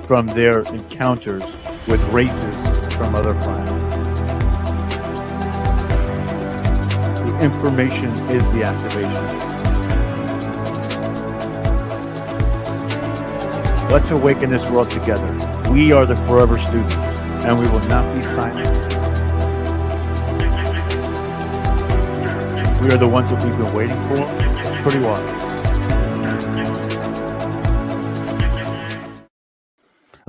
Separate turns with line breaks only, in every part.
from their encounters with races from other planets. The information is the activation. Let's awaken this world together. We are the forever students, and we will not be silent. We are the ones that we've been waiting for. Pretty well.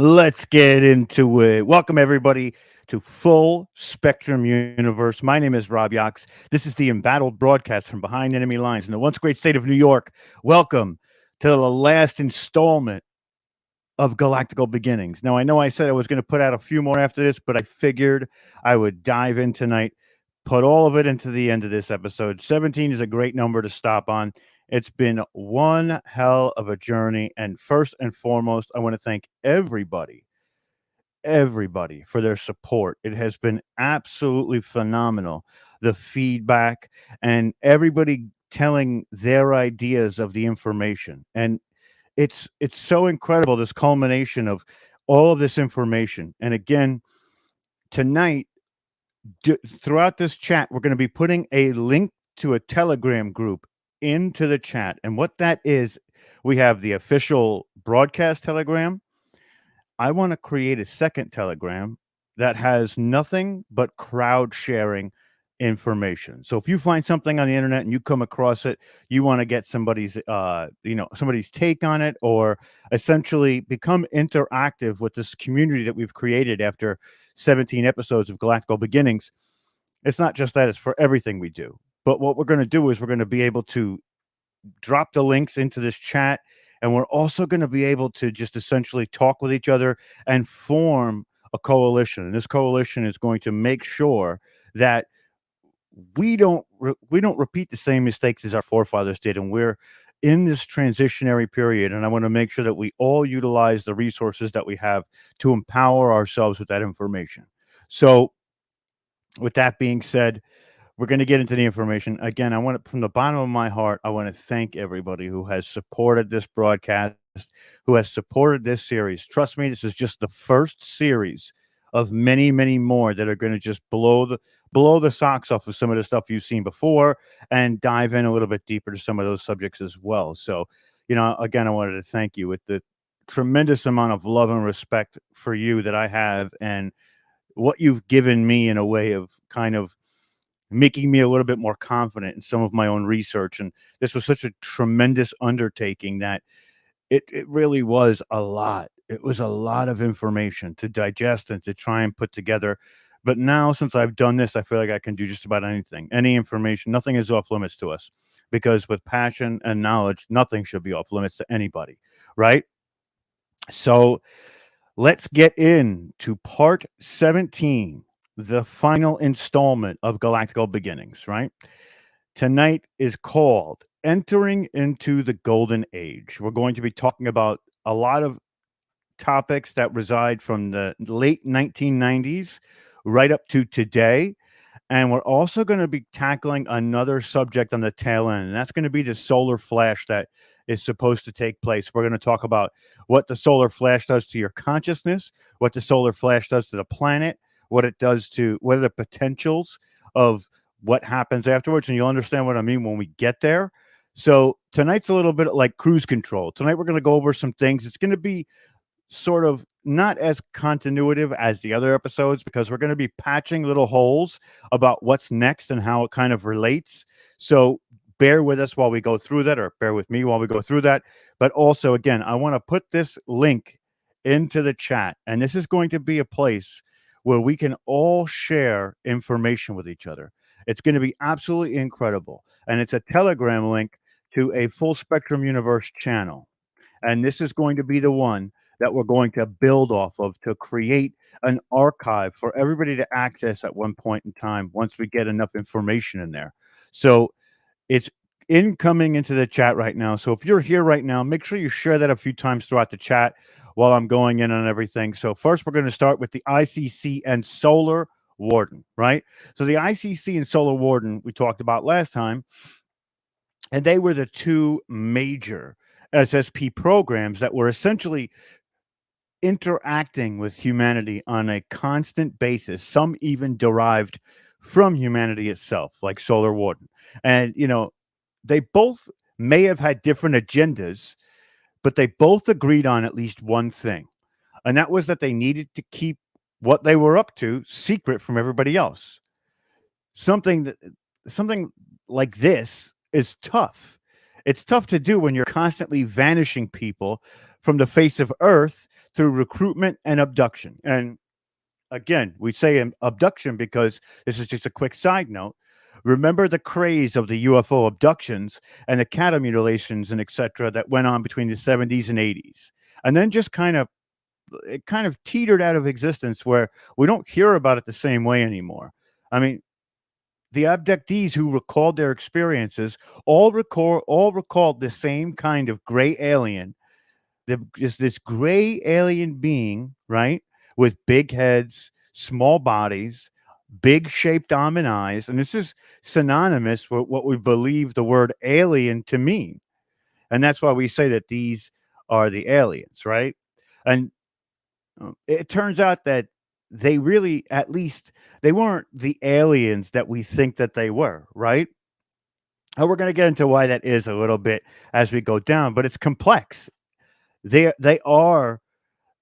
Let's get into it. Welcome, everybody, to Full Spectrum Universe. My name is Rob Yox. This is the embattled broadcast from behind enemy lines in the once great state of New York. Welcome to the last installment of Galactical Beginnings. Now, I know I said I was going to put out a few more after this, but I figured I would dive in tonight, put all of it into the end of this episode. 17 is a great number to stop on. It's been one hell of a journey. And first and foremost, I want to thank everybody for their support. It has been absolutely phenomenal. The feedback and everybody telling their ideas of the information. And it's so incredible, this culmination of all of this information. And again, tonight, throughout this chat, we're going to be putting a link to a Telegram group into the chat. And what that is, we have the official broadcast Telegram. I want to create a second Telegram that has nothing but crowd sharing information. So if you find something on the internet and you come across it, you want to get somebody's somebody's take on it, or essentially become interactive with this community that we've created after 17 episodes of Galactical Beginnings. It's not just that, it's for everything we do. But what we're going to do is we're going to be able to drop the links into this chat, and we're also going to be able to just essentially talk with each other and form a coalition. And this coalition is going to make sure that we don't repeat the same mistakes as our forefathers did, and we're in this transitionary period. And I want to make sure that we all utilize the resources that we have to empower ourselves with that information. So with that being said, we're going to get into the information. Again, I want to, from the bottom of my heart, I want to thank everybody who has supported this broadcast, who has supported this series. Trust me, this is just the first series of many, many more that are going to just blow the socks off of some of the stuff you've seen before and dive in a little bit deeper to some of those subjects as well. So, again, I wanted to thank you with the tremendous amount of love and respect for you that I have, and what you've given me in a way of kind of making me a little bit more confident in some of my own research. And this was such a tremendous undertaking that it really was a lot. It was a lot of information to digest and to try and put together. But now, since I've done this, I feel like I can do just about anything, any information. Nothing is off limits to us, because with passion and knowledge, nothing should be off limits to anybody, right? So let's get into part 17, the final installment of Galactical Beginnings, right? Tonight is called Entering into the Golden Age. We're going to be talking about a lot of topics that reside from the late 1990s right up to today. And we're also going to be tackling another subject on the tail end, and that's going to be the solar flash that is supposed to take place. We're going to talk about what the solar flash does to your consciousness, what the solar flash does to the planet, what it does to, what are the potentials of what happens afterwards. And you'll understand what I mean when we get there. So tonight's a little bit like cruise control. Tonight we're going to go over some things. It's going to be sort of not as continuative as the other episodes, because we're going to be patching little holes about what's next and how it kind of relates. So bear with us while we go through that, or bear with me while we go through that. But also, again, I want to put this link into the chat, and this is going to be a place where we can all share information with each other. It's going to be absolutely incredible. And it's a Telegram link to a Full Spectrum Universe channel. And this is going to be the one that we're going to build off of to create an archive for everybody to access at one point in time once we get enough information in there. So it's incoming into the chat right now. So if you're here right now, make sure you share that a few times throughout the chat while I'm going in on everything. So first, we're going to start with the ICC and Solar Warden, right? So the ICC and Solar Warden we talked about last time, and they were the two major SSP programs that were essentially interacting with humanity on a constant basis, some even derived from humanity itself, like Solar Warden. And, they both may have had different agendas, but they both agreed on at least one thing. And that was that they needed to keep what they were up to secret from everybody else. Something that something like this is tough. It's tough to do when you're constantly vanishing people from the face of Earth through recruitment and abduction. And again, we say abduction because this is just a quick side note. Remember the craze of the UFO abductions and the cattle mutilations and etc. that went on between the 70s and 80s. And then just kind of teetered out of existence where we don't hear about it the same way anymore. I mean, the abductees who recalled their experiences all recalled the same kind of gray alien. Is this gray alien being, right, with big heads, small bodies, big shaped almond eyes, and this is synonymous with what we believe the word alien to mean, and that's why we say that these are the aliens, right? And it turns out that they really, at least, they weren't the aliens that we think that they were, right? And we're going to get into why that is a little bit as we go down, but it's complex. They are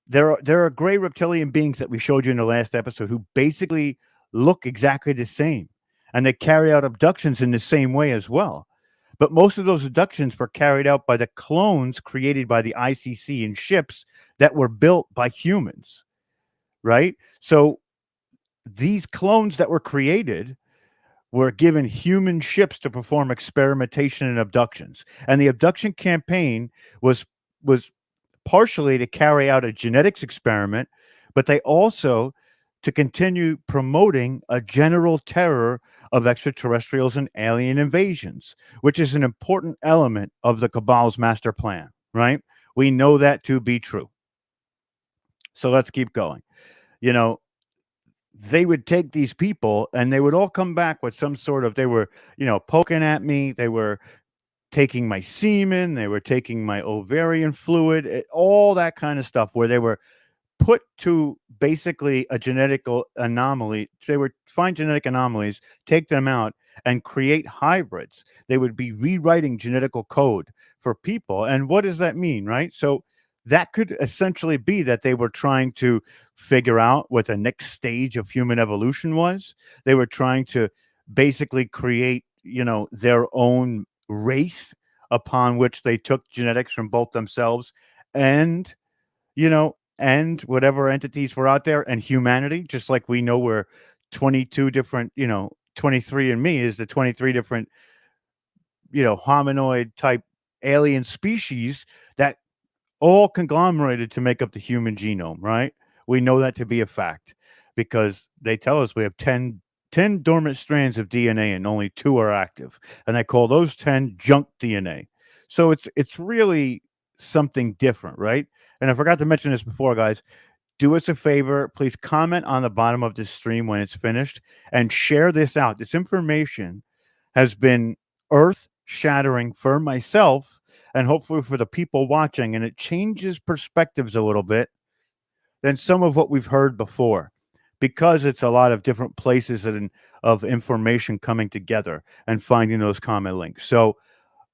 there are gray reptilian beings that we showed you in the last episode who basically look exactly the same, and they carry out abductions in the same way as well. But most of those abductions were carried out by the clones created by the ICC in ships that were built by humans, right? So these clones that were created were given human ships to perform experimentation and abductions. And the abduction campaign was partially to carry out a genetics experiment, but they also to continue promoting a general terror of extraterrestrials and alien invasions, which is an important element of the Cabal's master plan, right? We know that to be true. So let's keep going. You know, they would take these people and they would all come back with some sort of, they were, poking at me. They were taking my semen. They were taking my ovarian fluid, all that kind of stuff where they were put to basically a genetical anomaly. They would find genetic anomalies, take them out, and create hybrids. They would be rewriting genetical code for people. And what does that mean, right? So that could essentially be that they were trying to figure out what the next stage of human evolution was. They were trying to basically create, their own race upon which they took genetics from both themselves and and whatever entities were out there and humanity, just like we know we're 22 different, 23 and me is the 23 different, hominoid type alien species that all conglomerated to make up the human genome, right? We know that to be a fact because they tell us we have 10 dormant strands of DNA and only two are active. And I call those 10 junk DNA. So it's really something different, right? And I forgot to mention this before, guys. Do us a favor, please comment on the bottom of this stream when it's finished and share this out. This information has been earth shattering for myself and hopefully for the people watching, and it changes perspectives a little bit than some of what we've heard before because it's a lot of different places of information coming together and finding those common links. So,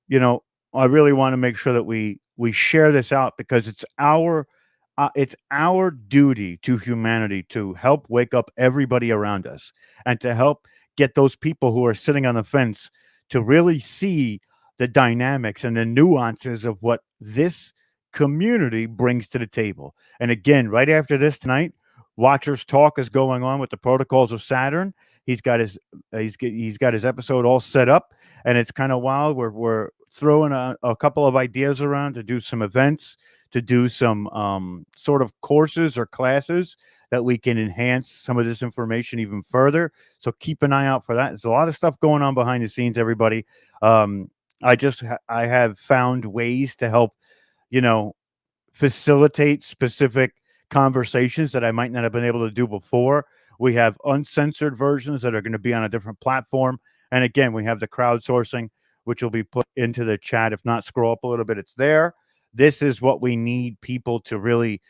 you know, I really want to make sure that we share this out because it's our duty to humanity to help wake up everybody around us and to help get those people who are sitting on the fence to really see the dynamics and the nuances of what this community brings to the table. And again, right after this tonight, Watchers Talk is going on with the protocols of Saturn. He's got his episode all set up, and it's kind of wild. We're throwing a couple of ideas around to do some events, to do some sort of courses or classes that we can enhance some of this information even further. So keep an eye out for that. There's a lot of stuff going on behind the scenes, everybody. Um, I have found ways to help, you know, facilitate specific conversations that I might not have been able to do before. We have uncensored versions that are going to be on a different platform. And again, we have the crowdsourcing, which will be put into the chat. If not, scroll up a little bit, it's there. This is what we need people to really,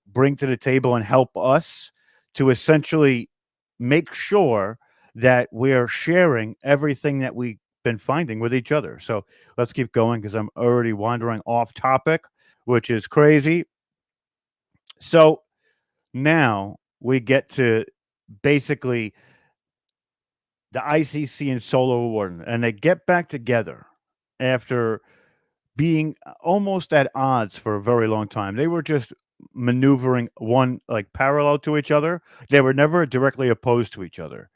bring to the table and help us to essentially make sure that we're sharing everything that we've been finding with each other. So let's keep going because I'm already wandering off topic, which is crazy. So now we get to basically the ICC and Solo Warden, and they get back together after being almost at odds for a very long time. They were just maneuvering one like parallel to each other. They were never directly opposed to each other.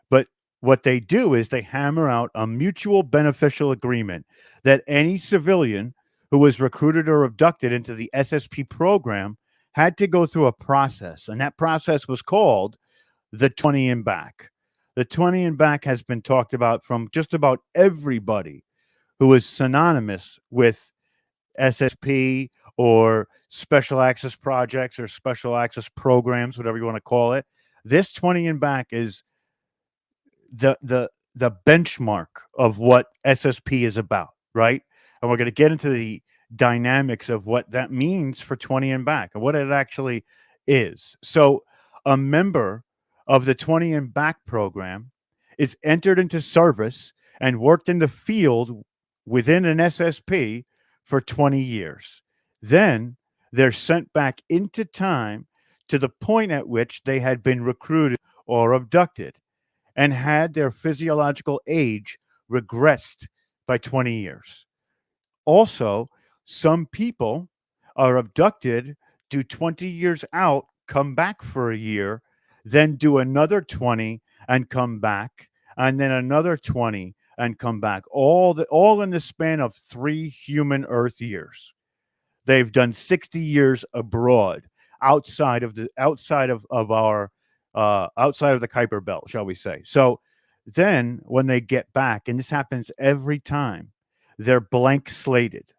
But what they do is they hammer out a mutual beneficial agreement that any civilian who was recruited or abducted into the SSP program had to go through a process. And that process was called the 20 and back. The 20 and back has been talked about from just about everybody who is synonymous with SSP or special access projects or special access programs, whatever you want to call it. This 20 and back is the benchmark of what SSP is about, right? And we're going to get into the dynamics of what that means for 20 and back and what it actually is. So, a member of the 20 and back program is entered into service and worked in the field within an SSP for 20 years. Then they're sent back into time to the point at which they had been recruited or abducted and had their physiological age regressed by 20 years. Also, some people are abducted, do 20 years out, come back for a year, then do another 20 and come back, and then another 20 and come back. All in the span of 3 human Earth years. They've done 60 years abroad, outside of our outside of the Kuiper Belt, shall we say. So then when they get back, and this happens every time, they're blank slated.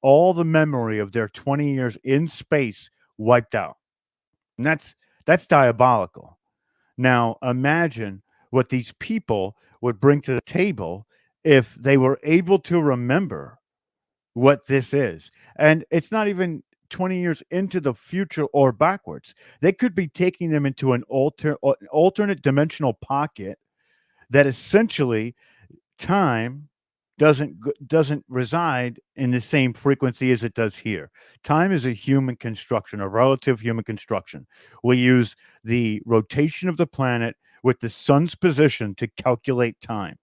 All the memory of their 20 years in space wiped out. And that's diabolical. Now imagine what these people would bring to the table if they were able to remember what this is. And it's not even 20 years into the future or backwards. They could be taking them into an alternate dimensional pocket that essentially time doesn't reside in the same frequency as it does here. Time is a human construction, a relative human construction. We use the rotation of the planet with the sun's position to calculate time,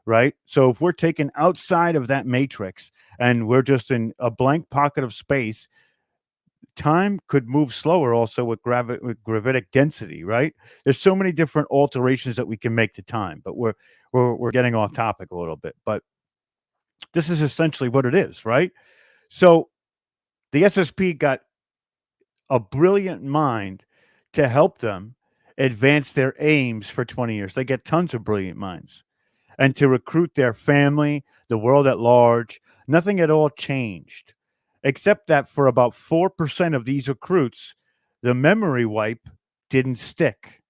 right? So if we're taken outside of that matrix and we're just in a blank pocket of space, time could move slower also with gravitic density, right? There's so many different alterations that we can make to time, but we're getting off topic a little bit. But this is essentially what it is, right? So the SSP got a brilliant mind to help them advance their aims for 20 years. They get tons of brilliant minds and to recruit their family, the world at large. Nothing at all changed, except that for about 4% of these recruits, the memory wipe didn't stick.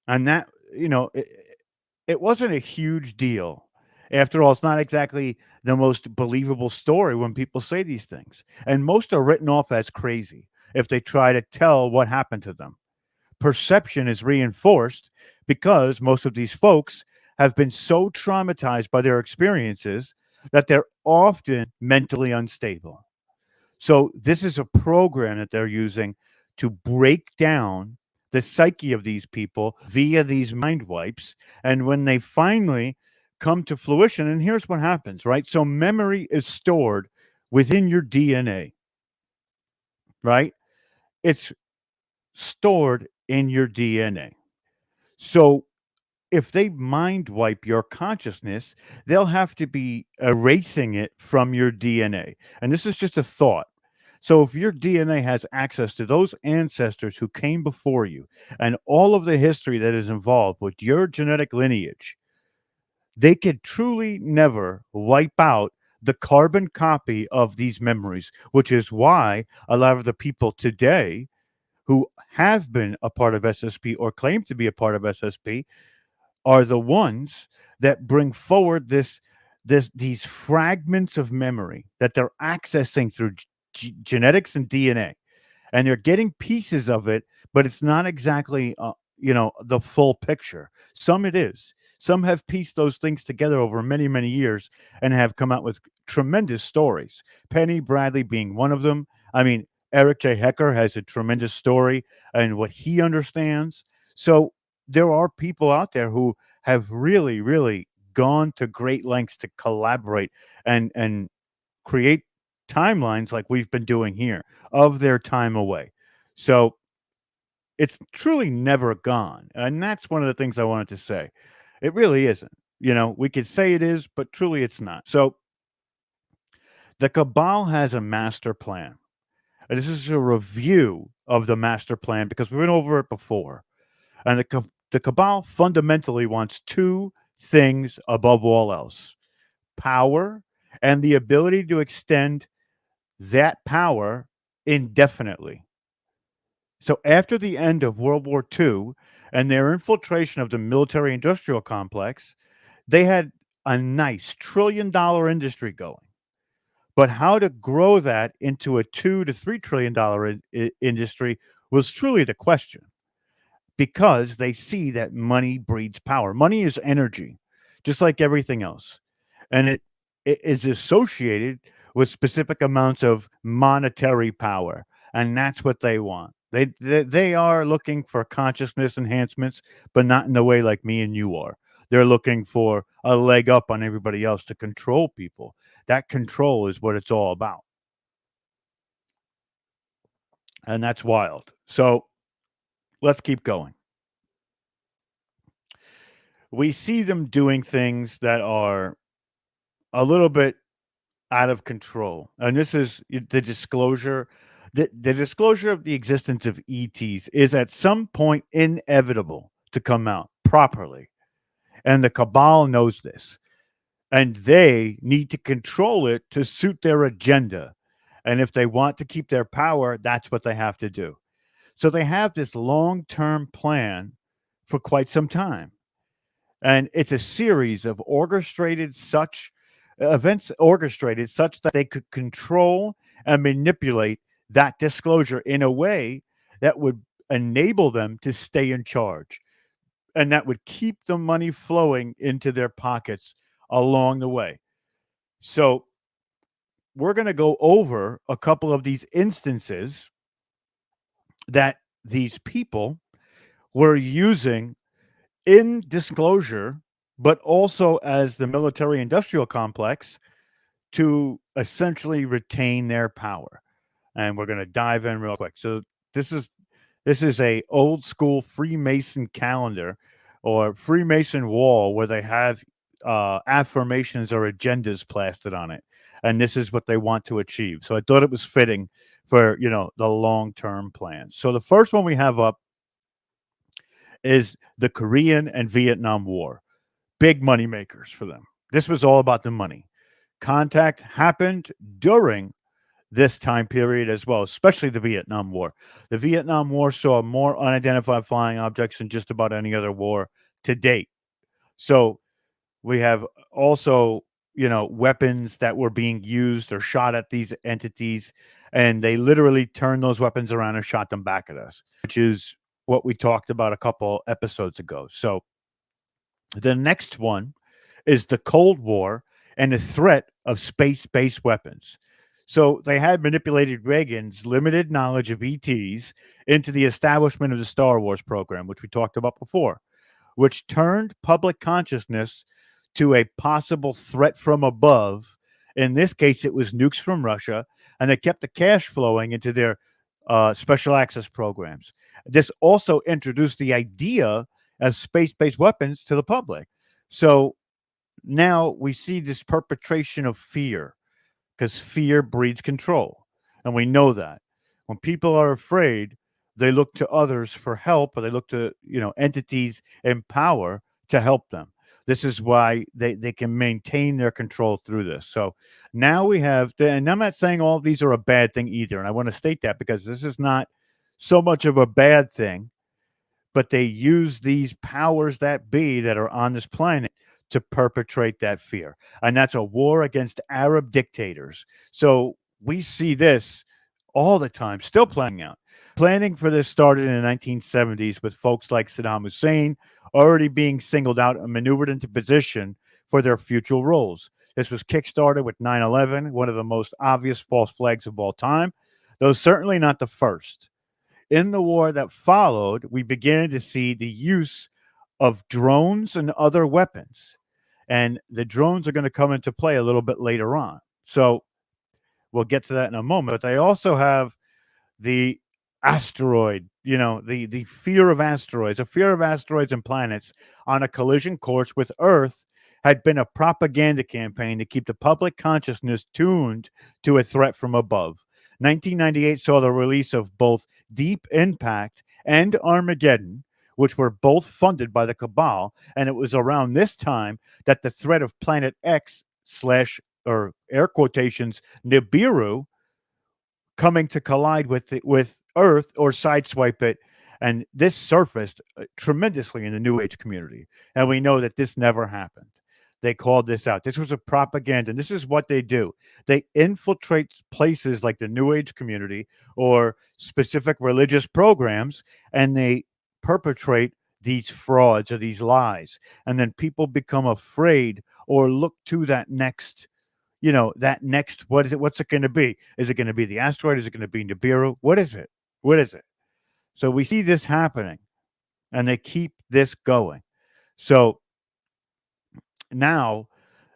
And that, it wasn't a huge deal. After all, it's not exactly the most believable story when people say these things. And most are written off as crazy if they try to tell what happened to them. Perception is reinforced because most of these folks have been so traumatized by their experiences that they're often mentally unstable. So, this is a program that they're using to break down the psyche of these people via these mind wipes. And when they finally come to fruition, and here's what happens, right? So, memory is stored within your DNA, right? It's stored in your DNA. So, if they mind wipe your consciousness, they'll have to be erasing it from your DNA. And this is just a thought. So if your DNA has access to those ancestors who came before you and all of the history that is involved with your genetic lineage, they could truly never wipe out the carbon copy of these memories, which is why a lot of the people today who have been a part of SSP or claim to be a part of SSP are the ones that bring forward these fragments of memory that they're accessing through genetics and DNA. and they're getting pieces of it, but it's not exactly, the full picture. Some it is. Some have pieced those things together over many, many years and have come out with tremendous stories. Penny Bradley being one of them. I mean, Eric J. Hecker has a tremendous story and what he understands. So there are people out there who have really, really gone to great lengths to collaborate and create timelines like we've been doing here of their time away. So it's truly never gone. And that's one of the things I wanted to say. It really isn't. We could say it is, but truly it's not. So the cabal has a master plan. And this is a review of the master plan because we went over it before. And the cabal fundamentally wants two things above all else: power and the ability to extend that power indefinitely. So after the end of World War II and their infiltration of the military industrial complex, they had a nice $1 trillion industry going. But how to grow that into a $2 to $3 trillion industry was truly the question, because they see that money breeds power. Money is energy, just like everything else. And it is associated with specific amounts of monetary power. And that's what they want. They are looking for consciousness enhancements, but not in the way like me and you are. They're looking for a leg up on everybody else to control people. That control is what it's all about. And that's wild. So let's keep going. We see them doing things that are a little bit out of control. And this is the disclosure. The disclosure of the existence of ETs is at some point inevitable to come out properly. And the cabal knows this. And they need to control it to suit their agenda. And if they want to keep their power, that's what they have to do. So they have this long term plan for quite some time. And it's a series of orchestrated such events orchestrated such that they could control and manipulate that disclosure in a way that would enable them to stay in charge, and that would keep the money flowing into their pockets along the way. So we're going to go over a couple of these instances that these people were using in disclosure, but also as the military industrial complex to essentially retain their power. And we're going to dive in real quick. So this is this is a old school Freemason calendar or Freemason wall where they have affirmations or agendas plastered on it, and this is what they want to achieve. So I thought it was fitting for the long term plans. So the first one we have up is the Korean and Vietnam War. Big money makers for them. This was all about the money. Contact happened during this time period as well, especially the Vietnam War. The Vietnam War saw more unidentified flying objects than just about any other war to date. So we have also, weapons that were being used or shot at these entities, and they literally turned those weapons around and shot them back at us, which is what we talked about a couple episodes ago. So the next one is the Cold War and the threat of space-based weapons. So they had manipulated Reagan's limited knowledge of ETs into the establishment of the Star Wars program, which we talked about before, which turned public consciousness to a possible threat from above. In this case, it was nukes from Russia, and they kept the cash flowing into their special access programs. This also introduced the idea of space-based weapons to the public. So now we see this perpetration of fear, because fear breeds control. And we know that. When people are afraid, they look to others for help, or they look to, entities in power to help them. This is why they can maintain their control through this. So now we have, and I'm not saying all of these are a bad thing either. And I want to state that because this is not so much of a bad thing, but they use these powers that be that are on this planet to perpetrate that fear. And that's a war against Arab dictators. So we see this all the time, still playing out. Planning for this started in the 1970s with folks like Saddam Hussein already being singled out and maneuvered into position for their future roles. This was kickstarted with 9/11, one of the most obvious false flags of all time, though certainly not the first. In the war that followed, we began to see the use of drones and other weapons. And the drones are going to come into play a little bit later on. So we'll get to that in a moment. But they also have the asteroid, the fear of asteroids, a fear of asteroids and planets on a collision course with Earth had been a propaganda campaign to keep the public consciousness tuned to a threat from above. 1998 saw the release of both Deep Impact and Armageddon, which were both funded by the cabal, and it was around this time that the threat of Planet X slash or air quotations Nibiru coming to collide with Earth or sideswipe it. And this surfaced tremendously in the New Age community. And we know that this never happened. They called this out. This was a propaganda. And this is what they do. They infiltrate places like the New Age community or specific religious programs, and they perpetrate these frauds or these lies. And then people become afraid or look to that next what is it? What's it going to be? Is it going to be the asteroid? Is it going to be Nibiru? What is it? What is it? So we see this happening and they keep this going. So now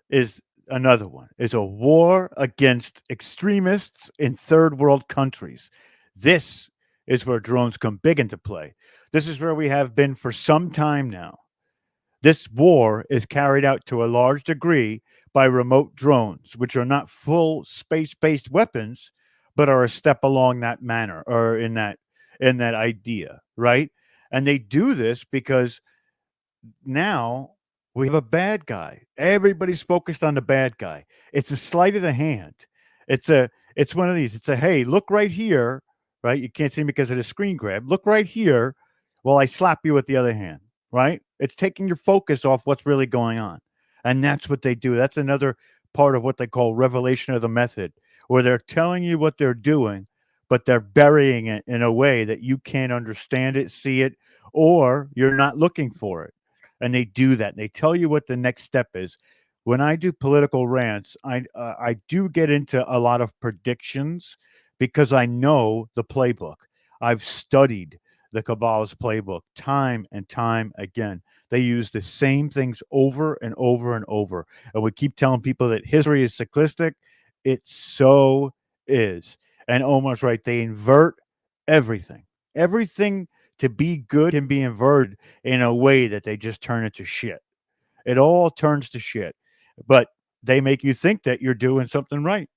is another one is a war against extremists in third world countries. This is where drones come big into play. This is where we have been for some time now. This war is carried out to a large degree by remote drones, which are not full space-based weapons, but are a step along that manner or in that idea, right? And they do this because now we have a bad guy. Everybody's focused on the bad guy. It's a sleight of the hand. It's one of these. It's a hey, look right here, right? You can't see me because of the screen grab. Look right here while I slap you with the other hand, right? It's taking your focus off what's really going on. And that's what they do. That's another part of what they call revelation of the method, where they're telling you what they're doing, but they're burying it in a way that you can't understand it, see it, or you're not looking for it. And they do that. They tell you what the next step is. When I do political rants, I do get into a lot of predictions because I know the playbook. I've studied the Kabbalah's playbook time and time again. They use the same things over and over and over. And we keep telling people that history is cyclistic. It so is. And Omar's right. They invert everything. Everything to be good can be inverted in a way that they just turn it to shit. It all turns to shit. But they make you think that you're doing something right.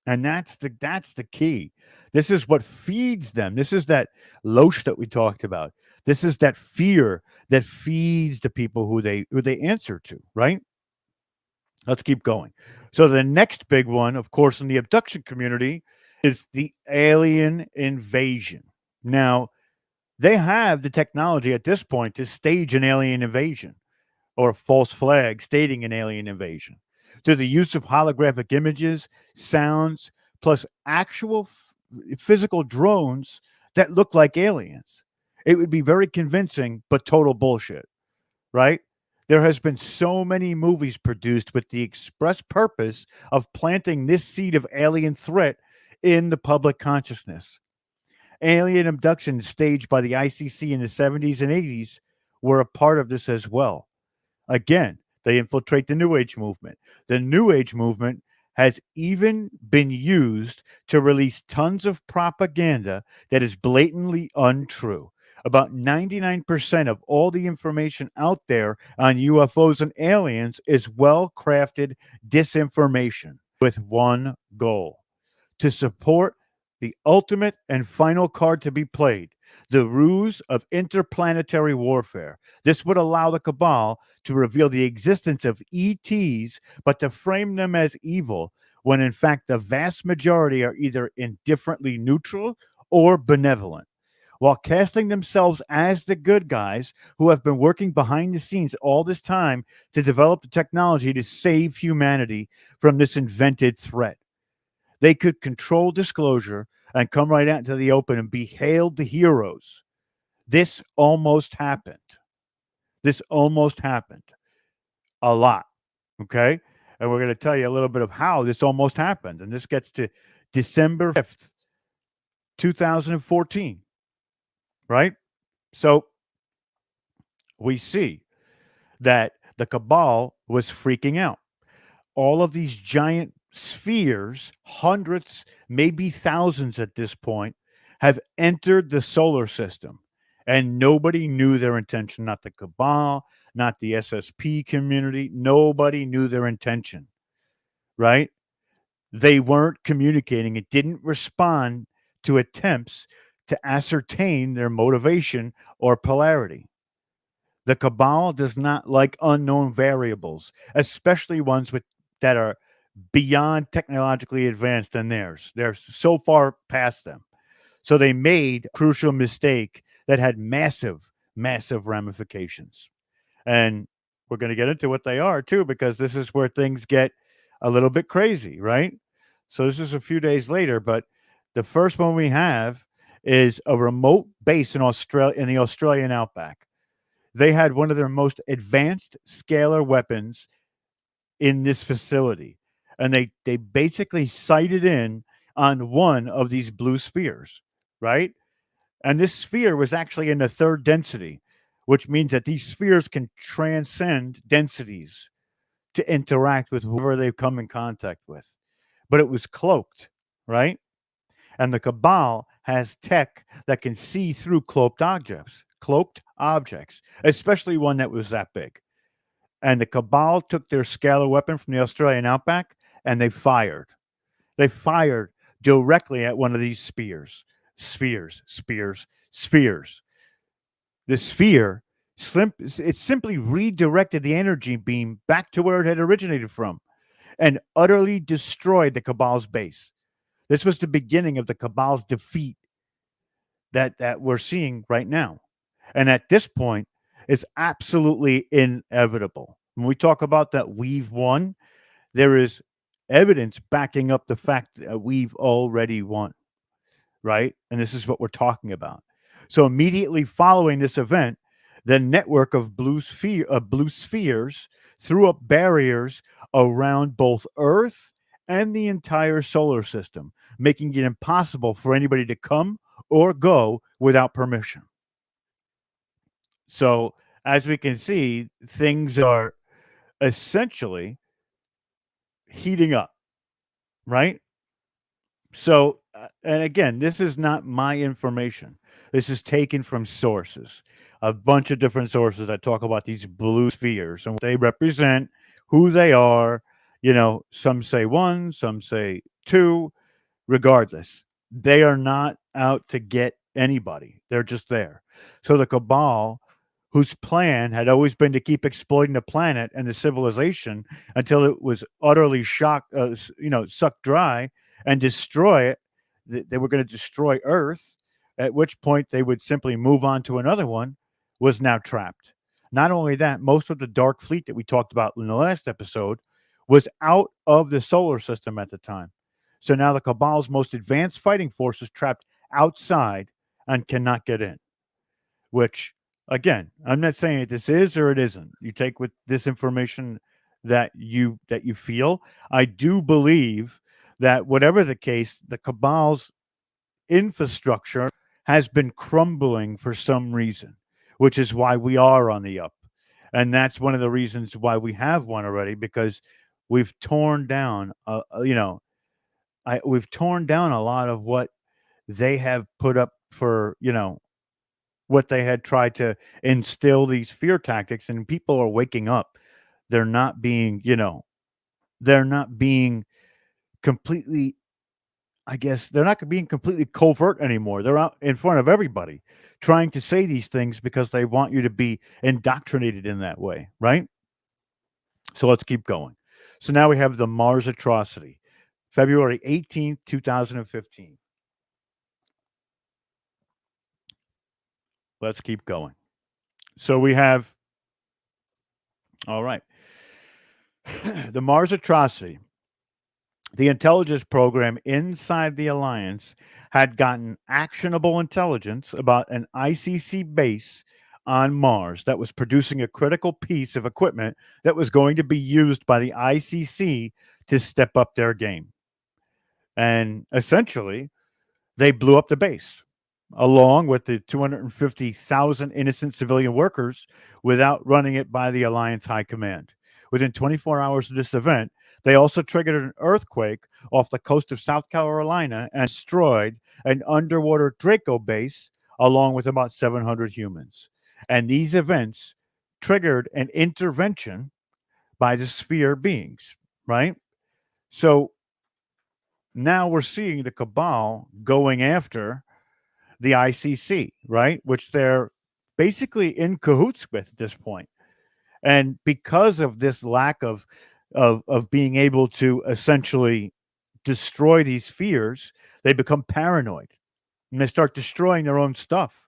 And that's the key. This is what feeds them. This is that loach that we talked about. This is that fear that feeds the people who they answer to, right? Let's keep going. So the next big one, of course, in the abduction community is the alien invasion. Now, they have the technology at this point to stage an alien invasion or a false flag stating an alien invasion through the use of holographic images, sounds, plus actual physical drones that look like aliens. It would be very convincing, but total bullshit, right? There has been so many movies produced with the express purpose of planting this seed of alien threat in the public consciousness. Alien abductions staged by the ICC in the 70s and 80s were a part of this as well. Again, they infiltrate the New Age movement. The New Age movement has even been used to release tons of propaganda that is blatantly untrue. About 99% of all the information out there on UFOs and aliens is well crafted disinformation with one goal: to support the ultimate and final card to be played, the ruse of interplanetary warfare. This would allow the cabal to reveal the existence of ETs, but to frame them as evil, when in fact the vast majority are either indifferently neutral or benevolent, while casting themselves as the good guys who have been working behind the scenes all this time to develop the technology to save humanity from this invented threat. They could control disclosure and come right out into the open and be hailed the heroes. This almost happened. This almost happened a lot. Okay. And we're going to tell you a little bit of how this almost happened. And this gets to December 5th, 2014, right? So we see that the cabal was freaking out. All of these giant spheres, hundreds, maybe thousands at this point, have entered the solar system. And nobody knew their intention, not the cabal, not the SSP community. Nobody knew their intention, right? They weren't communicating. It didn't respond to attempts to ascertain their motivation or polarity. The cabal does not like unknown variables, especially ones that are beyond technologically advanced than theirs. They're so far past them. So they made a crucial mistake that had massive, massive ramifications. And we're going to get into what they are too, because this is where things get a little bit crazy, right? So this is a few days later, but the first one we have is a remote base in Australia, in the Australian outback. They had one of their most advanced scalar weapons in this facility, and they basically sighted in on one of these blue spheres, right? And this sphere was actually in the third density, which means that these spheres can transcend densities to interact with whoever they've come in contact with. But it was cloaked, right? And the cabal has tech that can see through cloaked objects, especially one that was that big. And the cabal took their scalar weapon from the Australian outback and they fired. They fired directly at one of these spheres. The sphere, it simply redirected the energy beam back to where it had originated from and utterly destroyed the cabal's base. This was the beginning of the cabal's defeat that we're seeing right now. And at this point, it's absolutely inevitable. When we talk about that we've won, there is evidence backing up the fact that we've already won, right? And this is what we're talking about. So immediately following this event, the network of blue spheres threw up barriers around both Earth and the entire solar system, making it impossible for anybody to come or go without permission. So, as we can see, things are essentially heating up, right? So, and again, this is not my information. This is taken from sources, a bunch of different sources that talk about these blue spheres and what they represent, who they are. You know, some say one, some say two. Regardless, they are not out to get anybody. They're just there. So the cabal, whose plan had always been to keep exploiting the planet and the civilization until it was utterly sucked dry and destroy it. They were going to destroy Earth, at which point they would simply move on to another one, was now trapped. Not only that, most of the dark fleet that we talked about in the last episode was out of the solar system at the time. So now the Cabal's most advanced fighting force is trapped outside and cannot get in. Which, again, I'm not saying that this is or it isn't. You take with this information that you feel. I do believe that whatever the case, the Cabal's infrastructure has been crumbling for some reason, which is why we are on the up. And that's one of the reasons why we have one already, because we've torn down, we've torn down a lot of what they have put up for, what they had tried to instill these fear tactics, and people are waking up. They're not being, they're not being completely, I guess, they're not being completely covert anymore. They're out in front of everybody trying to say these things because they want you to be indoctrinated in that way, right? So let's keep going. So now we have the Mars atrocity, February 18th, 2015. Let's keep going. So we have, all right, the Mars atrocity The intelligence program inside the alliance had gotten actionable intelligence about an ICC base on Mars that was producing a critical piece of equipment that was going to be used by the ICC to step up their game. And essentially, they blew up the base along with the 250,000 innocent civilian workers without running it by the Alliance High Command. Within 24 hours of this event, they also triggered an earthquake off the coast of South Carolina and destroyed an underwater Draco base along with about 700 humans. And these events triggered an intervention by the sphere beings, right? So now we're seeing the cabal going after the ICC, right? Which they're basically in cahoots with at this point. And because of this lack of being able to essentially destroy these fears, they become paranoid and they start destroying their own stuff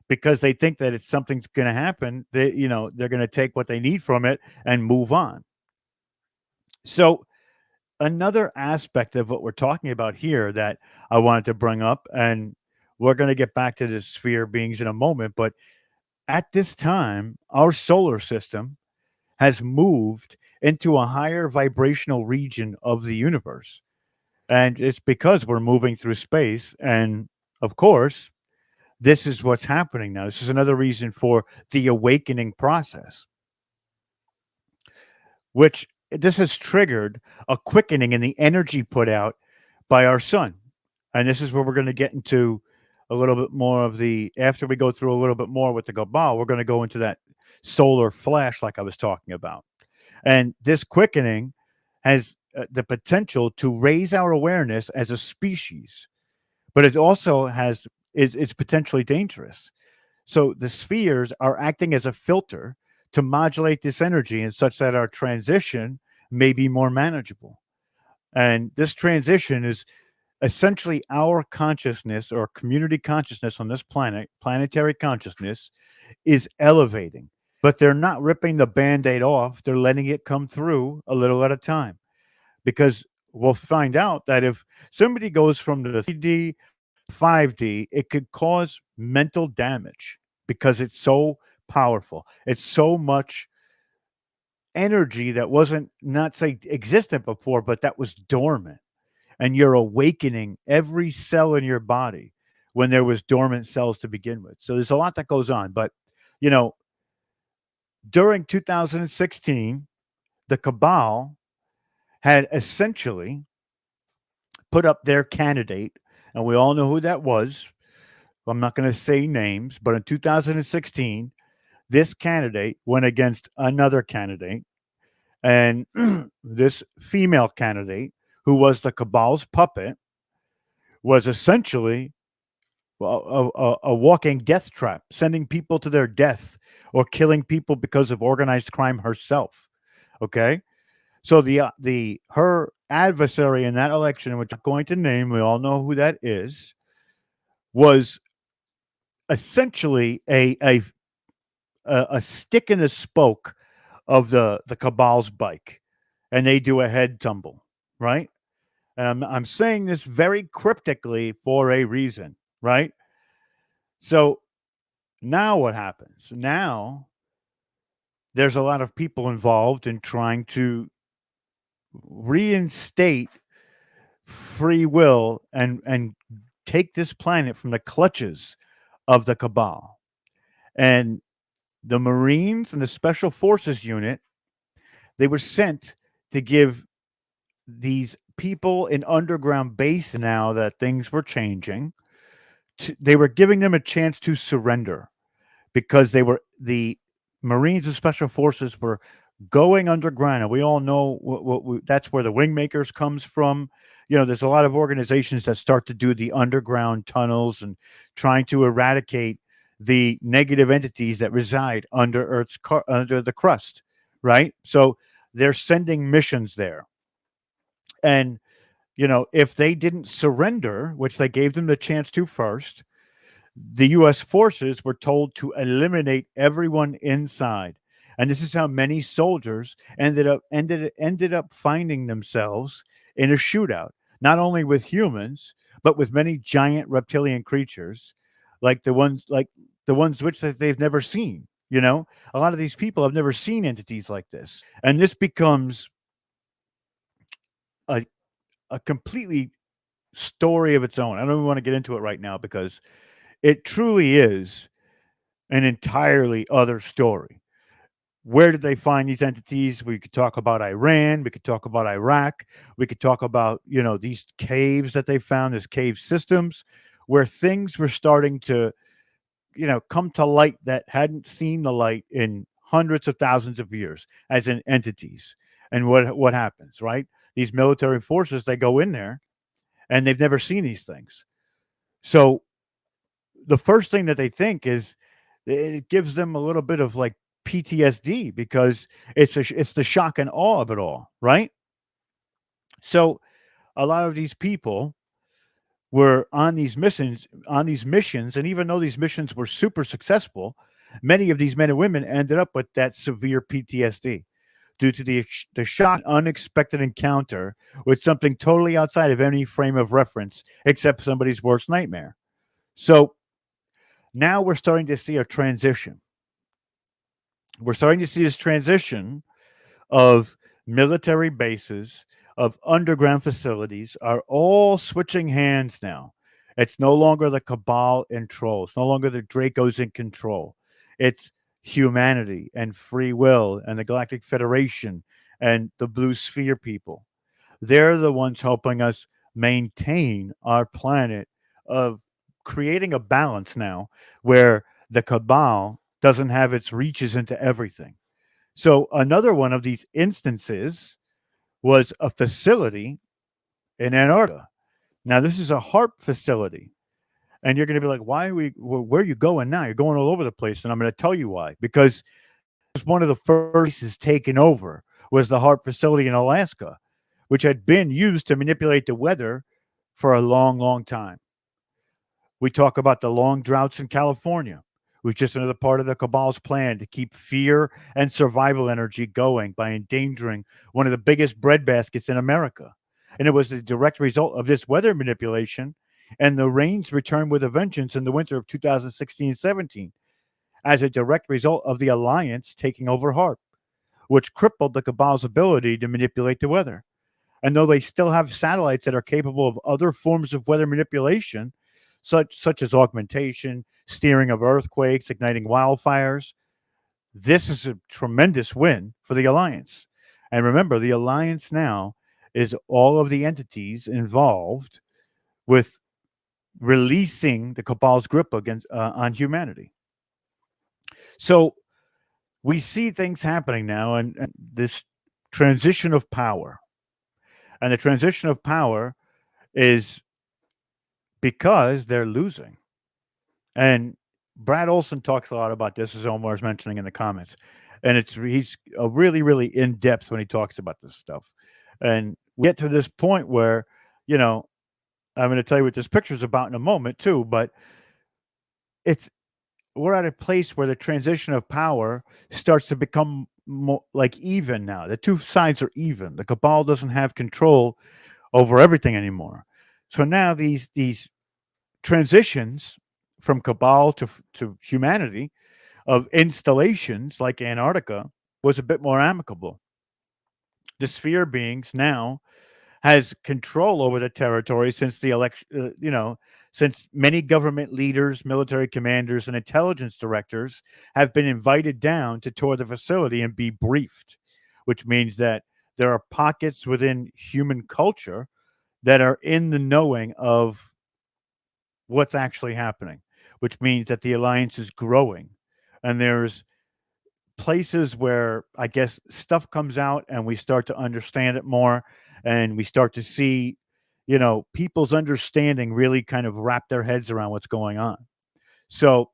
because they think that it's something's going to happen. They're going to take what they need from it and move on. So another aspect of what we're talking about here that I wanted to bring up, and we're going to get back to the sphere beings in a moment, but at this time, our solar system has moved into a higher vibrational region of the universe. And it's because we're moving through space. And of course, this is what's happening now. This is another reason for the awakening process, which this has triggered a quickening in the energy put out by our sun. And this is where we're going to get into a little bit more of after we go through a little bit more with the Cabal, we're going to go into that solar flash like I was talking about. And this quickening has the potential to raise our awareness as a species, but it also it's potentially dangerous. So the spheres are acting as a filter to modulate this energy and such that our transition may be more manageable. And this transition is essentially our consciousness or community consciousness on this planet, planetary consciousness, is elevating. But they're not ripping the band-aid off. They're letting it come through a little at a time. Because we'll find out that if somebody goes from the 3D 5D, it could cause mental damage because it's so powerful. It's so much energy that wasn't, not say existent before, but that was dormant. And you're awakening every cell in your body when there was dormant cells to begin with. So there's a lot that goes on. But, you know, during 2016, the Cabal had essentially put up their candidate, and we all know who that was. I'm not going to say names, but in 2016, this candidate went against another candidate, and this female candidate, who was the Cabal's puppet, was essentially a walking death trap, sending people to their death or killing people because of organized crime herself. Okay, so her adversary in that election, which I'm going to name, we all know who that is, was essentially a stick in the spoke of the Cabal's bike, and they do a head tumble, right? And I'm saying this very cryptically for a reason, right? So now what happens? Now there's a lot of people involved in trying to reinstate free will and take this planet from the clutches of the Cabal. And the Marines and the Special Forces unit, they were sent to give these people in underground base, now that things were changing, they were giving them a chance to surrender because the Marines and Special Forces were going underground, and we all know that's where the Wingmakers comes from. You know, there's a lot of organizations that start to do the underground tunnels and trying to eradicate the negative entities that reside under under the crust, right? So they're sending missions there, and you know, if they didn't surrender, which they gave them the chance to first, the U.S. forces were told to eliminate everyone inside. And this is how many soldiers ended up finding themselves in a shootout, not only with humans, but with many giant reptilian creatures, like the ones which that they've never seen. A lot of these people have never seen entities like this, and this becomes a a completely story of its own. I don't even want to get into it right now because it truly is an entirely other story. Where did they find these entities? We could talk about Iran. We could talk about Iraq. We could talk about, these caves that they found, these cave systems, where things were starting to, come to light that hadn't seen the light in hundreds of thousands of years as in entities. And what happens, right? These military forces, they go in there and they've never seen these things. So the first thing that they think is it gives them a little bit of like PTSD because it's the shock and awe of it all, right? So a lot of these people were on these missions, and even though these missions were super successful, many of these men and women ended up with that severe PTSD due to the shock unexpected encounter with something totally outside of any frame of reference except somebody's worst nightmare. So now we're starting to see a transition. We're starting to see this transition of military bases, of underground facilities are all switching hands now. It's no longer the cabal in control. It's no longer the Dracos in control. It's humanity and free will and the Galactic Federation and the Blue Sphere people. They're the ones helping us maintain our planet of creating a balance now where the cabal doesn't have its reaches into everything. So another one of these instances was a facility in Antarctica. Now this is a HARP facility, and you're going to be like, "Why are where are you going now? You're going all over the place." And I'm going to tell you why. Because it was one of the first places taken over was the HARP facility in Alaska, which had been used to manipulate the weather for a long, long time. We talk about the long droughts in California, which is just another part of the cabal's plan to keep fear and survival energy going by endangering one of the biggest breadbaskets in America. And it was the direct result of this weather manipulation, and the rains returned with a vengeance in the winter of 2016-17 as a direct result of the alliance taking over HARP, which crippled the cabal's ability to manipulate the weather. And though they still have satellites that are capable of other forms of weather manipulation, such as augmentation, steering of earthquakes, igniting wildfires, this is a tremendous win for the alliance. And remember, the alliance now is all of the entities involved with releasing the cabal's grip against on humanity. So we see things happening now, and this transition of power. And the transition of power is because they're losing. And Brad Olson talks a lot about this, as Omar is mentioning in the comments. And he's really, really in depth when he talks about this stuff. And we get to this point where, you know, I'm going to tell you what this picture is about in a moment too, but it's we're at a place where the transition of power starts to become more like even now. The two sides are even. The cabal doesn't have control over everything anymore. So now these transitions from cabal to humanity of installations like Antarctica was a bit more amicable. The sphere beings now has control over the territory since the election, since many government leaders, military commanders, and intelligence directors have been invited down to tour the facility and be briefed, which means that there are pockets within human culture that are in the knowing of what's actually happening, which means that the alliance is growing. And there's places where I guess stuff comes out and we start to understand it more, and we start to see, people's understanding really kind of wrap their heads around what's going on. So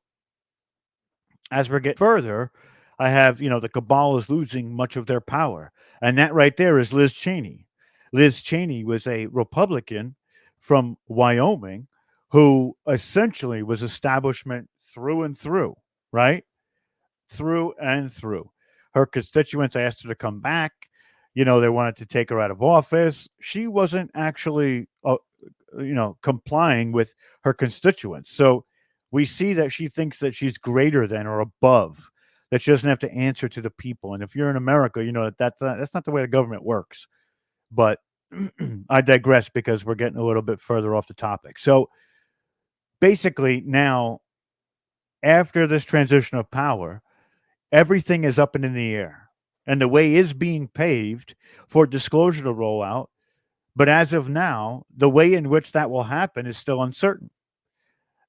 as we get further, I have, the cabal is losing much of their power. And that right there is Liz Cheney. Liz Cheney was a Republican from Wyoming who essentially was establishment through and through, right? Through and through. Her constituents asked her to come back. They wanted to take her out of office. She wasn't actually, complying with her constituents. So we see that she thinks that she's greater than or above, that she doesn't have to answer to the people. And if you're in America, that's not the way the government works. But I digress because we're getting a little bit further off the topic. So basically, now after this transition of power, everything is up and in the air. And the way is being paved for disclosure to roll out. But as of now, the way in which that will happen is still uncertain.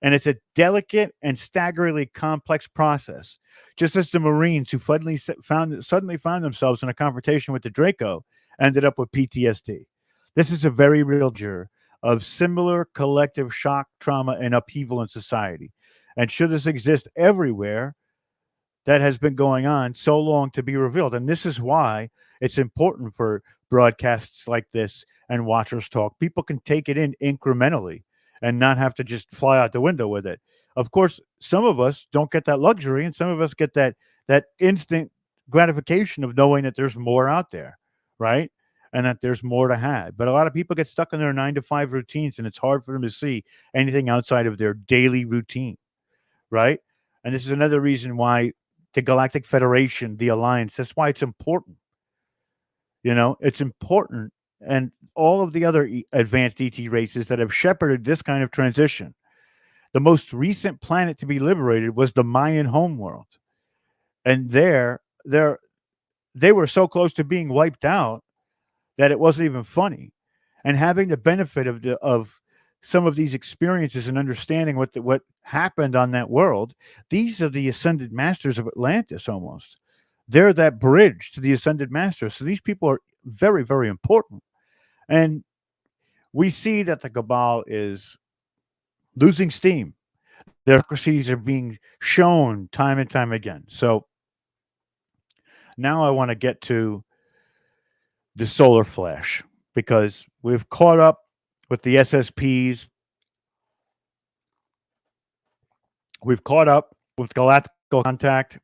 And it's a delicate and staggeringly complex process. Just as the Marines who suddenly found themselves in a confrontation with the Draco ended up with PTSD. This is a very real danger of similar collective shock, trauma, and upheaval in society. And should this exist everywhere, that has been going on so long to be revealed. And this is why it's important for broadcasts like this and Watchers Talk. People can take it in incrementally and not have to just fly out the window with it. Of course, some of us don't get that luxury, and some of us get that instant gratification of knowing that there's more out there, right? And that there's more to have. But a lot of people get stuck in their 9 to 5 routines, and it's hard for them to see anything outside of their daily routine, right? And this is another reason why the Galactic Federation, the Alliance, that's why it's important. It's important. And all of the other advanced ET races that have shepherded this kind of transition. The most recent planet to be liberated was the Mayan homeworld. And they were so close to being wiped out that it wasn't even funny. And having the benefit of some of these experiences and understanding what happened on that world, these are the ascended masters of Atlantis almost. They're that bridge to the ascended masters. So these people are very, very important. And we see that the cabal is losing steam. Their hypocrisies are being shown time and time again. So now I want to get to the solar flash because we've caught up with the SSPs. We've caught up with galactical contact.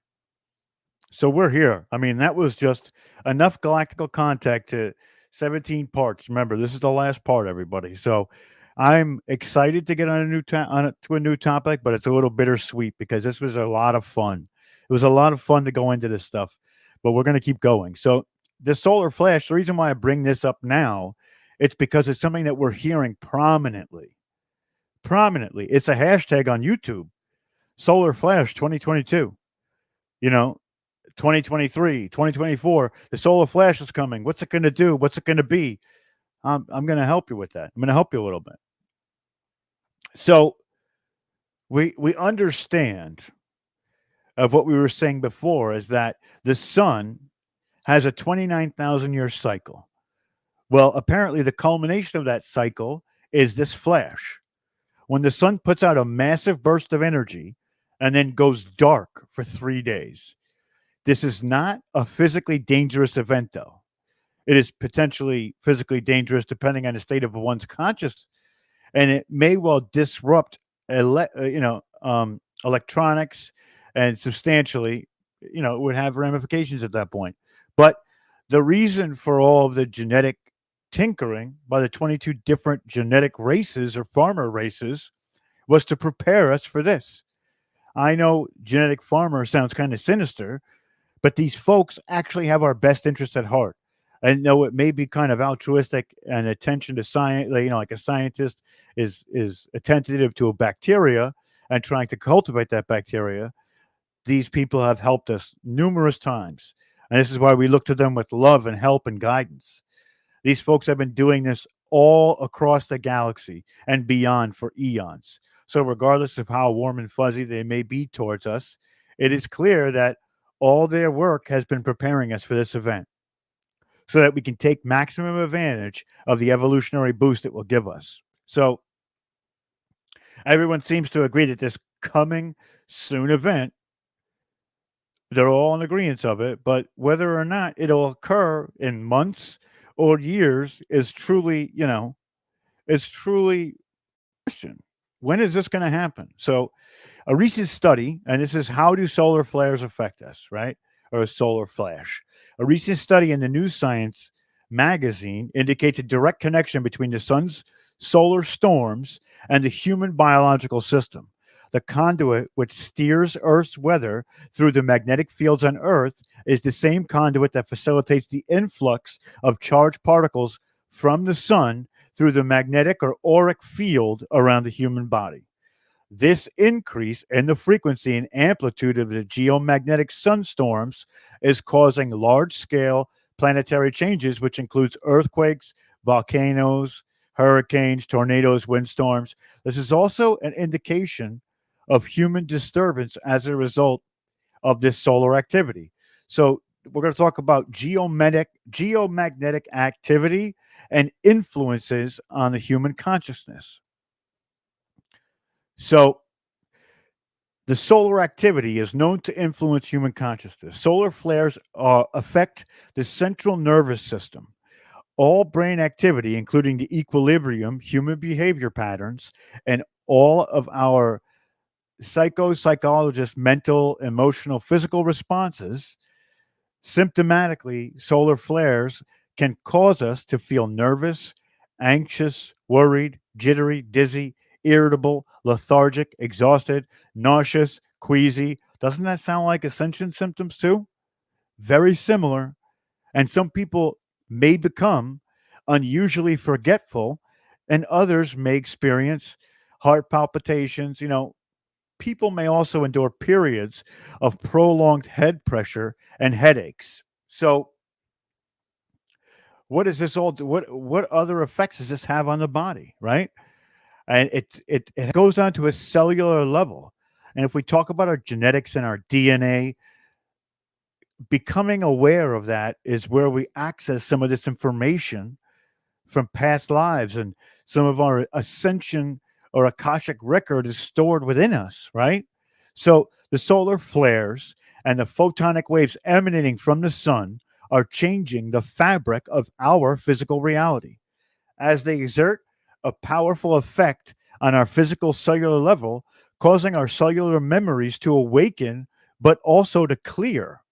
So we're here. I mean, that was just enough galactical contact to 17 parts. Remember, this is the last part, everybody. So I'm excited to get on to a new topic, but it's a little bittersweet because this was a lot of fun. It was a lot of fun to go into this stuff, but we're going to keep going. So the solar flash, the reason why I bring this up now, it's because it's something that we're hearing prominently. Prominently. It's a hashtag on YouTube. Solar flash 2022. 2023, 2024, the solar flash is coming. What's it going to do? What's it going to be? I'm going to help you with that. I'm going to help you a little bit. So we understand of what we were saying before is that the sun has a 29,000 year cycle. Well, apparently the culmination of that cycle is this flash. When the sun puts out a massive burst of energy and then goes dark for 3 days. This is not a physically dangerous event, though. It is potentially physically dangerous depending on the state of one's consciousness, and it may well disrupt, electronics, and substantially, it would have ramifications at that point. But the reason for all of the genetic tinkering by the 22 different genetic races or farmer races was to prepare us for this. I know genetic farmer sounds kind of sinister, but these folks actually have our best interest at heart. And though it may be kind of altruistic and attention to science, like a scientist is attentive to a bacteria and trying to cultivate that bacteria, these people have helped us numerous times. And this is why we look to them with love and help and guidance. These folks have been doing this all across the galaxy and beyond for eons. So regardless of how warm and fuzzy they may be towards us, it is clear that all their work has been preparing us for this event so that we can take maximum advantage of the evolutionary boost it will give us. So everyone seems to agree that this coming soon event, they're all in agreement of it, but whether or not it'll occur in months or years is truly, is truly a question. When is this going to happen? So a recent study, and this is how do solar flares affect us, right? or a solar flash. A recent study in the New Science magazine indicates a direct connection between the sun's solar storms and the human biological system. The conduit which steers Earth's weather through the magnetic fields on Earth is the same conduit that facilitates the influx of charged particles from the sun through the magnetic or auric field around the human body. This increase in the frequency and amplitude of the geomagnetic sunstorms is causing large scale planetary changes, which includes earthquakes, volcanoes, hurricanes, tornadoes, windstorms. This is also an indication of human disturbance as a result of this solar activity. So, we're going to talk about geomagnetic activity and influences on the human consciousness. So, the solar activity is known to influence human consciousness. Solar flares affect the central nervous system. All brain activity, including the equilibrium, human behavior patterns, and all of our psychologist, mental, emotional, physical responses, symptomatically, solar flares can cause us to feel nervous, anxious, worried, jittery, dizzy, irritable, lethargic, exhausted, nauseous, queasy. Doesn't that sound like ascension symptoms too? Very similar. And some people may become unusually forgetful, and others may experience heart palpitations. People may also endure periods of prolonged head pressure and headaches. So, what does this all do? What other effects does this have on the body, right? And it goes on to a cellular level. And if we talk about our genetics and our DNA, becoming aware of that is where we access some of this information from past lives, and some of our ascension or akashic record is stored within us, right? So the solar flares and the photonic waves emanating from the sun are changing the fabric of our physical reality. As they exert a powerful effect on our physical cellular level, causing our cellular memories to awaken, but also to clear.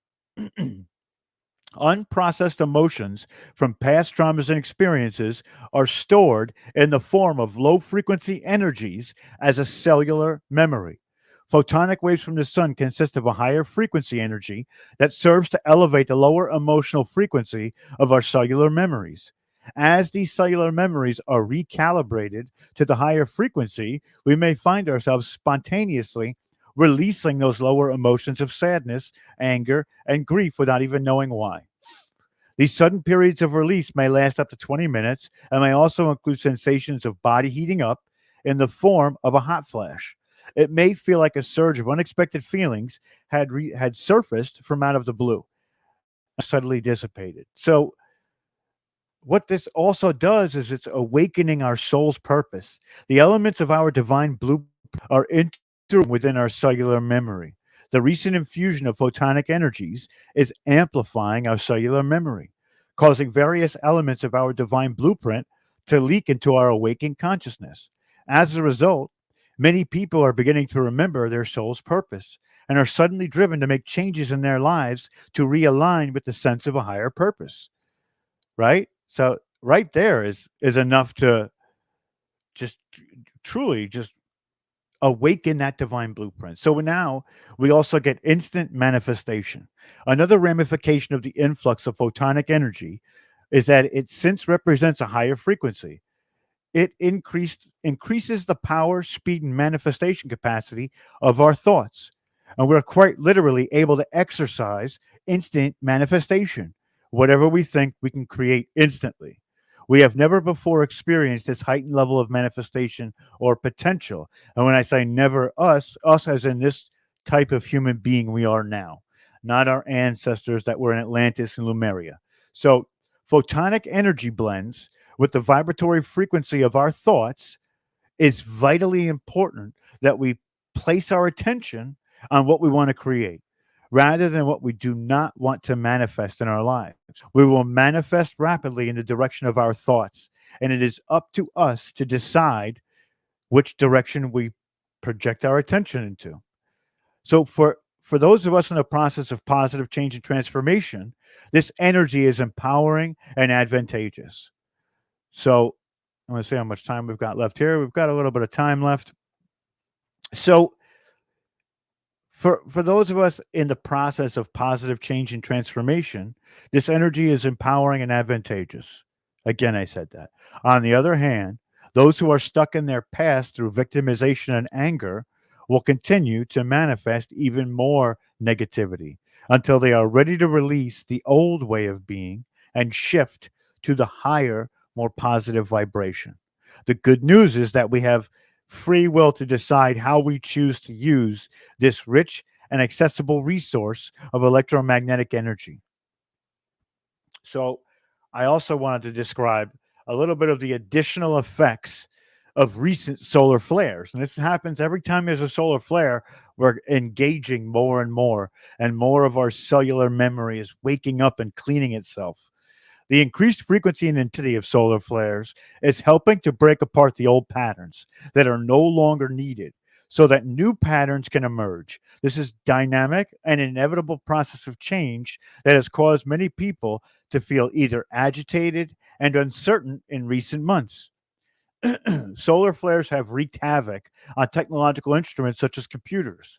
Unprocessed emotions from past traumas and experiences are stored in the form of low frequency energies as a cellular memory. Photonic waves from the sun consist of a higher frequency energy that serves to elevate the lower emotional frequency of our cellular memories. As these cellular memories are recalibrated to the higher frequency, we may find ourselves spontaneously releasing those lower emotions of sadness, anger, and grief without even knowing why. These sudden periods of release may last up to 20 minutes and may also include sensations of body heating up in the form of a hot flash. It may feel like a surge of unexpected feelings had surfaced from out of the blue, suddenly dissipated. So, what this also does is it's awakening our soul's purpose. The elements of our divine blueprint are integrated within our cellular memory. The recent infusion of photonic energies is amplifying our cellular memory, causing various elements of our divine blueprint to leak into our awakened consciousness. As a result, many people are beginning to remember their soul's purpose and are suddenly driven to make changes in their lives to realign with the sense of a higher purpose, right? So right there is enough to just truly just awaken that divine blueprint. So now we also get instant manifestation. Another ramification of the influx of photonic energy is that it since represents a higher frequency. It increases the power, speed, and manifestation capacity of our thoughts. And we're quite literally able to exercise instant manifestation. Whatever we think, we can create instantly. We have never before experienced this heightened level of manifestation or potential. And when I say never, us as in this type of human being we are now, not our ancestors that were in Atlantis and Lemuria. So, photonic energy blends with the vibratory frequency of our thoughts is vitally important that we place our attention on what we want to create rather than what we do not want to manifest in our lives. We will manifest rapidly in the direction of our thoughts, and it is up to us to decide which direction we project our attention into. So for those of us in the process of positive change and transformation, this energy is empowering and advantageous. So I'm going to see how much time we've got left here. We've got a little bit of time left. So for those of us in the process of positive change and transformation, this energy is empowering and advantageous. Again, I said that. On the other hand, those who are stuck in their past through victimization and anger will continue to manifest even more negativity until they are ready to release the old way of being and shift to the higher, more positive vibration. The good news is that we have free will to decide how we choose to use this rich and accessible resource of electromagnetic energy. So, I also wanted to describe a little bit of the additional effects of recent solar flares. And this happens every time there's a solar flare, we're engaging more and more of our cellular memory is waking up and cleaning itself. The increased frequency and intensity of solar flares is helping to break apart the old patterns that are no longer needed so that new patterns can emerge. This is dynamic and inevitable process of change that has caused many people to feel either agitated and uncertain in recent months. Solar flares have wreaked havoc on technological instruments such as computers.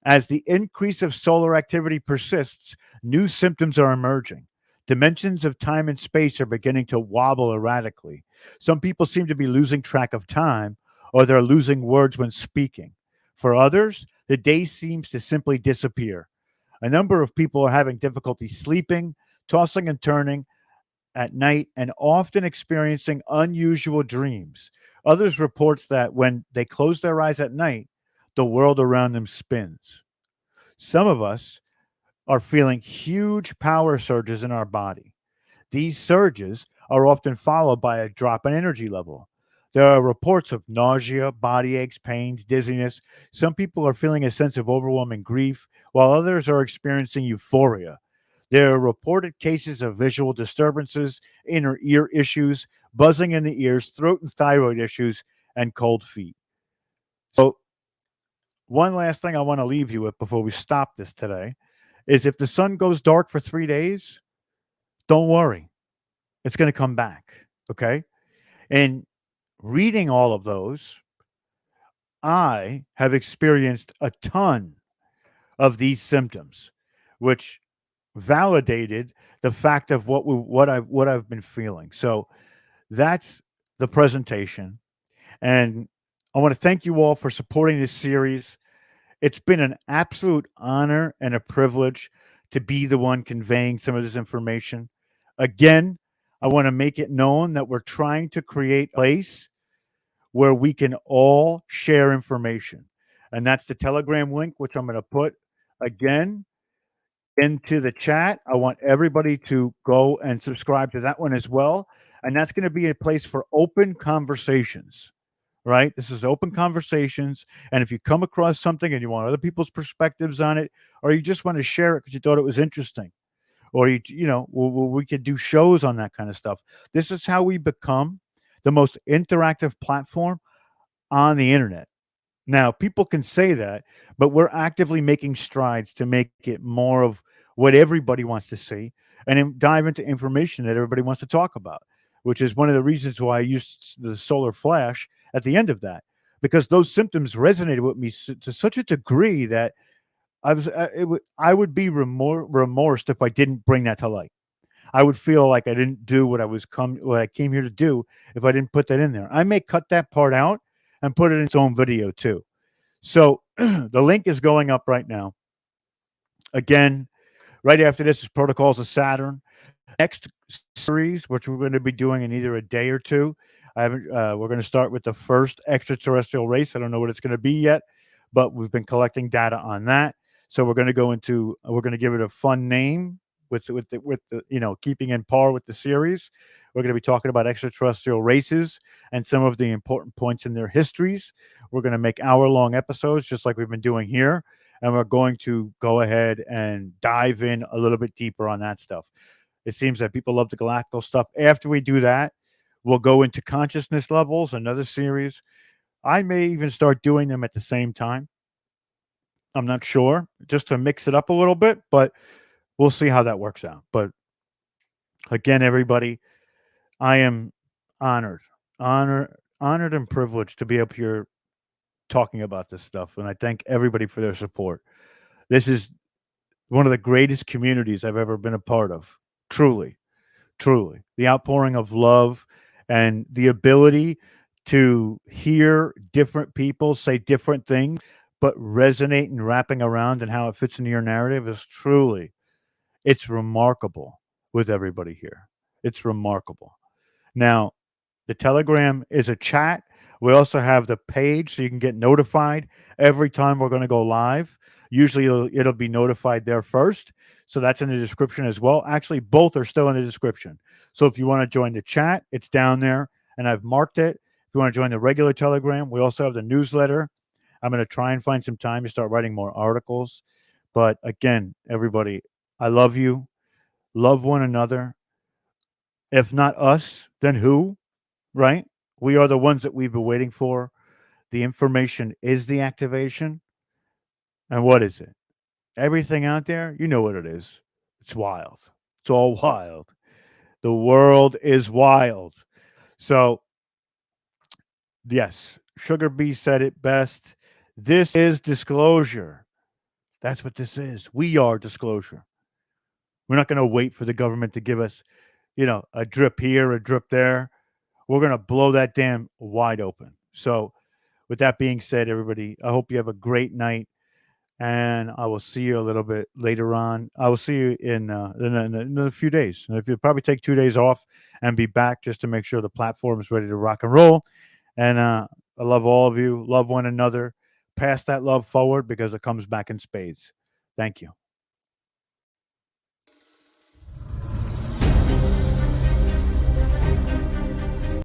As the increase of solar activity persists, new symptoms are emerging. Dimensions of time and space are beginning to wobble erratically. Some people seem to be losing track of time, or they're losing words when speaking. For others, the day seems to simply disappear. A number of people are having difficulty sleeping, tossing and turning at night, and often experiencing unusual dreams. Others reports that when they close their eyes at night, the world around them spins. Some of us are feeling huge power surges in our body. These surges are often followed by a drop in energy level. There are reports of nausea, body aches, pains, dizziness. Some people are feeling a sense of overwhelming grief, while others are experiencing euphoria. There are reported cases of visual disturbances, inner ear issues, buzzing in the ears, throat and thyroid issues, and cold feet. So, one last thing I want to leave you with before we stop this today is if the sun goes dark for 3 days, don't worry. It's going to come back. Okay. And reading all of those, I have experienced a ton of these symptoms, which validated the fact of what I've been feeling. So that's the presentation. And I want to thank you all for supporting this series. It's been an absolute honor and a privilege to be the one conveying some of this information. Again, I want to make it known that we're trying to create a place where we can all share information. And that's the Telegram link, which I'm going to put again into the chat. I want everybody to go and subscribe to that one as well. And that's going to be a place for open conversations, right? This is open conversations. And if you come across something and you want other people's perspectives on it, or you just want to share it because you thought it was interesting, or we could do shows on that kind of stuff. This is how we become the most interactive platform on the internet. Now, people can say that, but we're actively making strides to make it more of what everybody wants to see and then dive into information that everybody wants to talk about, which is one of the reasons why I used the solar flash at the end of that, because those symptoms resonated with me to such a degree that I would be remorsed if I didn't bring that to light. I would feel like I didn't do what I came here to do if I didn't put that in there. I may cut that part out and put it in its own video too. So the link is going up right now. Again, right after this is Protocols of Saturn. Next series, which we're going to be doing in either a day or two. I haven't. We're going to start with the first extraterrestrial race. I don't know what it's going to be yet, but we've been collecting data on that. So we're going to go into. We're going to give it a fun name with the keeping in par with the series. We're going to be talking about extraterrestrial races and some of the important points in their histories. We're going to make hour-long episodes, just like we've been doing here, and we're going to go ahead and dive in a little bit deeper on that stuff. It seems that people love the galactical stuff. After we do that, we'll go into consciousness levels, another series. I may even start doing them at the same time. I'm not sure, just to mix it up a little bit, but we'll see how that works out. But again, everybody, I am honored, honored and privileged to be up here talking about this stuff. And I thank everybody for their support. This is one of the greatest communities I've ever been a part of. Truly, truly. The outpouring of love and the ability to hear different people say different things, but resonate and wrapping around and how it fits into your narrative is truly, it's remarkable with everybody here. It's remarkable. Now, the Telegram is a chat. We also have the page so you can get notified every time we're going to go live. Usually it'll be notified there first. So that's in the description as well. Actually, both are still in the description. So if you want to join the chat, it's down there and I've marked it. If you want to join the regular Telegram, we also have the newsletter. I'm going to try and find some time to start writing more articles. But again, everybody, I love you. Love one another. If not us, then who? Right? We are the ones that we've been waiting for. The information is the activation. And what is it? Everything out there, you know what it is. It's wild. It's all wild. The world is wild. So, yes, Sugar Bee said it best. This is disclosure. That's what this is. We are disclosure. We're not going to wait for the government to give us, a drip here, a drip there. We're going to blow that dam wide open. So, with that being said, everybody, I hope you have a great night, and I will see you a little bit later on. I will see you in a few days. And if you probably take 2 days off and be back just to make sure the platform is ready to rock and roll. And I love all of you. Love one another. Pass that love forward because it comes back in spades. Thank you.